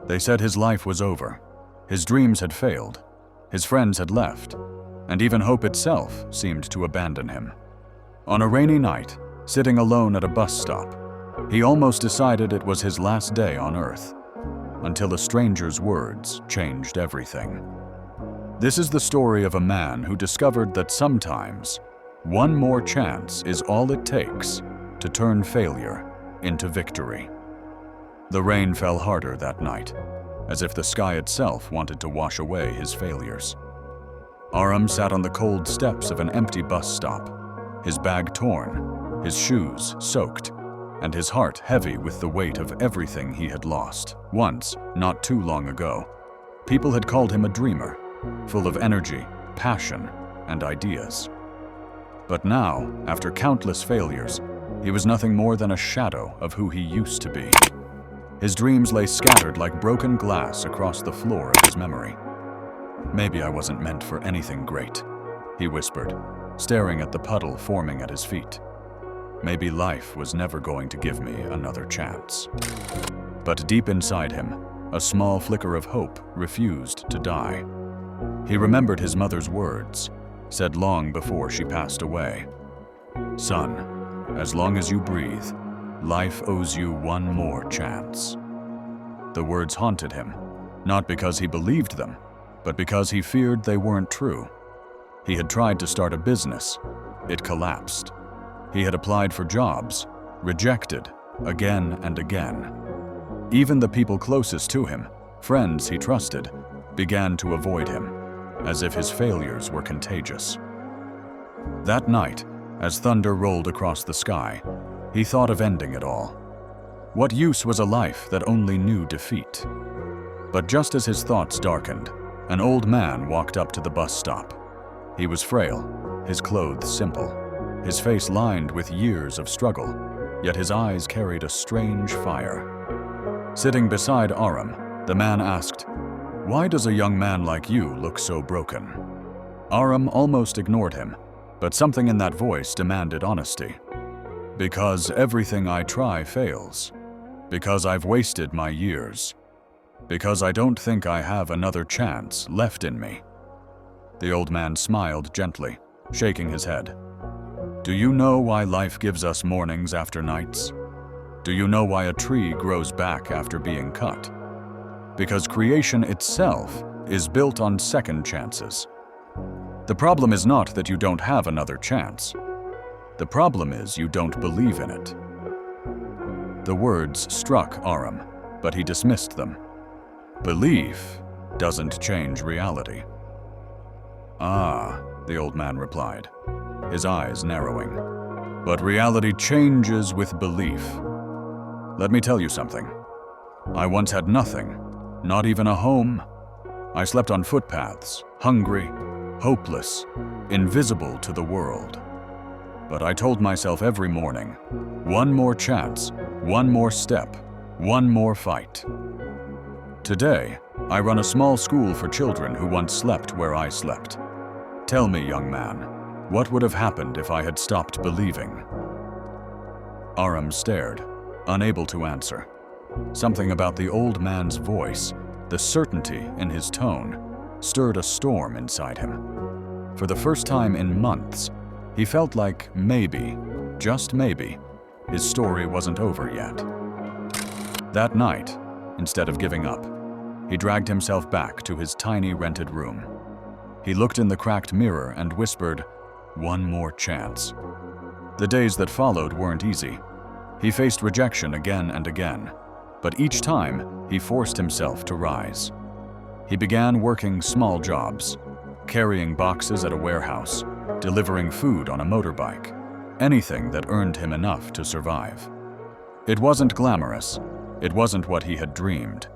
They said his life was over, his dreams had failed, his friends had left, and even hope itself seemed to abandon him. On a rainy night, sitting alone at a bus stop, he almost decided it was his last day on Earth, until a stranger's words changed everything. This is the story of a man who discovered that sometimes one more chance is all it takes to turn failure into victory. The rain fell harder that night, as if the sky itself wanted to wash away his failures. Arham sat on the cold steps of an empty bus stop, his bag torn, his shoes soaked, and his heart heavy with the weight of everything he had lost. Once, not too long ago, people had called him a dreamer, full of energy, passion, and ideas. But now, after countless failures, he was nothing more than a shadow of who he used to be. His dreams lay scattered like broken glass across the floor of his memory. "Maybe I wasn't meant for anything great," he whispered, staring at the puddle forming at his feet. "Maybe life was never going to give me another chance." But deep inside him, a small flicker of hope refused to die. He remembered his mother's words, said long before she passed away. "Son, as long as you breathe, life owes you one more chance." The words haunted him, not because he believed them, but because he feared they weren't true. He had tried to start a business. It collapsed. He had applied for jobs, rejected again and again. Even the people closest to him, friends he trusted, began to avoid him, as if his failures were contagious. That night, as thunder rolled across the sky, he thought of ending it all. What use was a life that only knew defeat? But just as his thoughts darkened, an old man walked up to the bus stop. He was frail, his clothes simple, his face lined with years of struggle, yet his eyes carried a strange fire. Sitting beside Arham, the man asked, "Why does a young man like you look so broken?" Arham almost ignored him, but something in that voice demanded honesty. "Because everything I try fails. Because I've wasted my years. Because I don't think I have another chance left in me." The old man smiled gently, shaking his head. "Do you know why life gives us mornings after nights? Do you know why a tree grows back after being cut? Because creation itself is built on second chances. The problem is not that you don't have another chance. The problem is you don't believe in it." The words struck Arham, but he dismissed them. "Belief doesn't change reality." "Ah," the old man replied, his eyes narrowing. "But reality changes with belief. Let me tell you something. I once had nothing, not even a home. I slept on footpaths, hungry, hopeless, invisible to the world. But I told myself every morning, one more chance, one more step, one more fight. Today, I run a small school for children who once slept where I slept. Tell me, young man, what would have happened if I had stopped believing?" Arham stared, unable to answer. Something about the old man's voice, the certainty in his tone, stirred a storm inside him. For the first time in months, he felt like maybe, just maybe, his story wasn't over yet. That night, instead of giving up, he dragged himself back to his tiny rented room. He looked in the cracked mirror and whispered, "One more chance." The days that followed weren't easy. He faced rejection again and again, but each time he forced himself to rise. He began working small jobs, carrying boxes at a warehouse, delivering food on a motorbike, anything that earned him enough to survive. It wasn't glamorous, it wasn't what he had dreamed,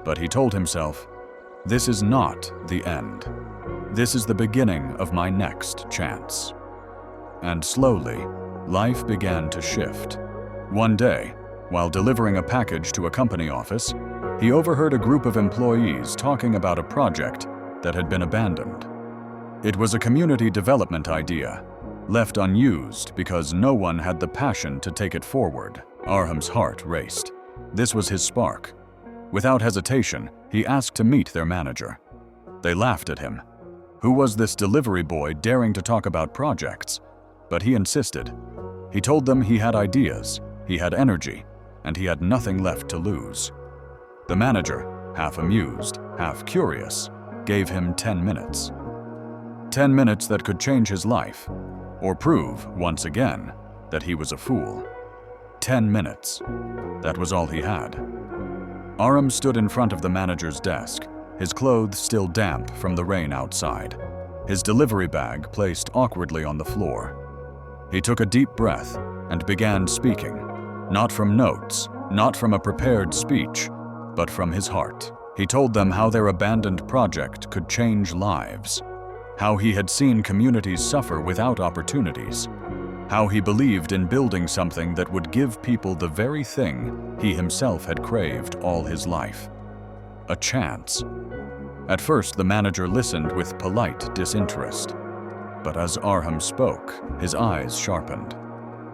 but he told himself, "This is not the end. This is the beginning of my next chance." And slowly, life began to shift. One day, while delivering a package to a company office, he overheard a group of employees talking about a project that had been abandoned. It was a community development idea, left unused because no one had the passion to take it forward. Arham's heart raced. This was his spark. Without hesitation, he asked to meet their manager. They laughed at him. Who was this delivery boy daring to talk about projects? But he insisted. He told them he had ideas, he had energy, and he had nothing left to lose. The manager, half amused, half curious, gave him 10 minutes. 10 minutes that could change his life, or prove, once again, that he was a fool. 10 minutes. That was all he had. Arham stood in front of the manager's desk, his clothes still damp from the rain outside, his delivery bag placed awkwardly on the floor. He took a deep breath and began speaking, not from notes, not from a prepared speech, but from his heart. He told them how their abandoned project could change lives, how he had seen communities suffer without opportunities, how he believed in building something that would give people the very thing he himself had craved all his life: a chance. At first, the manager listened with polite disinterest, but as Arham spoke, his eyes sharpened.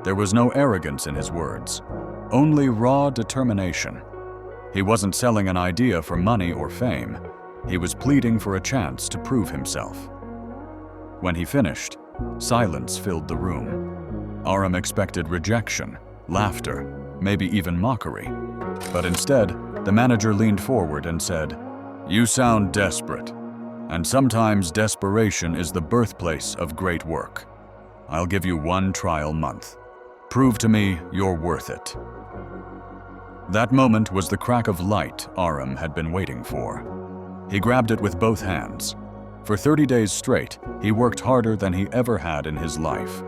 There was no arrogance in his words, only raw determination. He wasn't selling an idea for money or fame. He was pleading for a chance to prove himself. When he finished, silence filled the room. Arham expected rejection, laughter, maybe even mockery. But instead, the manager leaned forward and said, "You sound desperate, and sometimes desperation is the birthplace of great work. I'll give you 1 trial month. Prove to me you're worth it." That moment was the crack of light Arham had been waiting for. He grabbed it with both hands. For 30 days straight, he worked harder than he ever had in his life.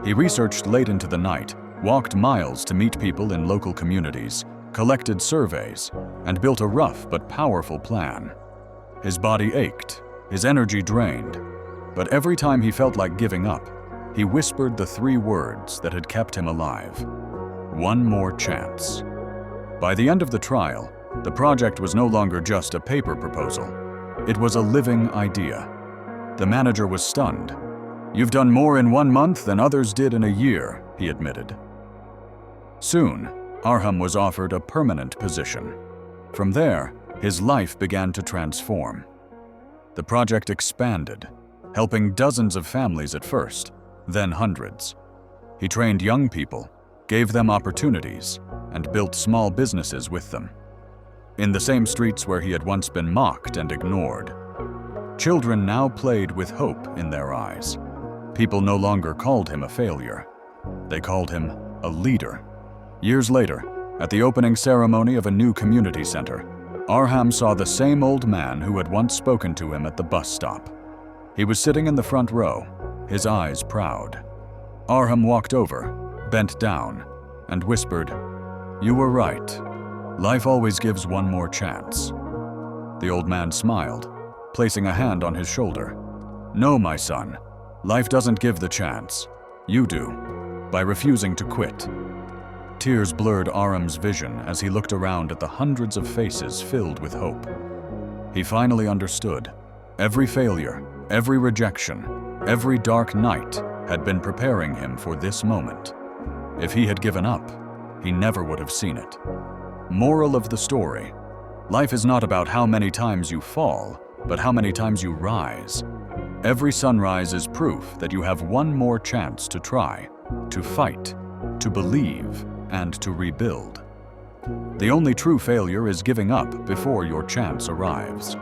He researched late into the night, walked miles to meet people in local communities, collected surveys, and built a rough but powerful plan. His body ached, his energy drained, but every time he felt like giving up, he whispered the 3 words that had kept him alive: "One more chance." By the end of the trial, the project was no longer just a paper proposal. It was a living idea. The manager was stunned. "You've done more in 1 month than others did in a year," he admitted. Soon, Arham was offered a permanent position. From there, his life began to transform. The project expanded, helping dozens of families at first, then hundreds. He trained young people, gave them opportunities, and built small businesses with them. In the same streets where he had once been mocked and ignored, children now played with hope in their eyes. People no longer called him a failure. They called him a leader. Years later, at the opening ceremony of a new community center, Arham saw the same old man who had once spoken to him at the bus stop. He was sitting in the front row, his eyes proud. Arham walked over, bent down, and whispered, "You were right. Life always gives one more chance." The old man smiled, placing a hand on his shoulder. "No, my son. Life doesn't give the chance. You do, by refusing to quit." Tears blurred Arham's vision as he looked around at the hundreds of faces filled with hope. He finally understood. Every failure, every rejection, every dark night had been preparing him for this moment. If he had given up, he never would have seen it. Moral of the story: life is not about how many times you fall, but how many times you rise. Every sunrise is proof that you have one more chance to try, to fight, to believe, and to rebuild. The only true failure is giving up before your chance arrives.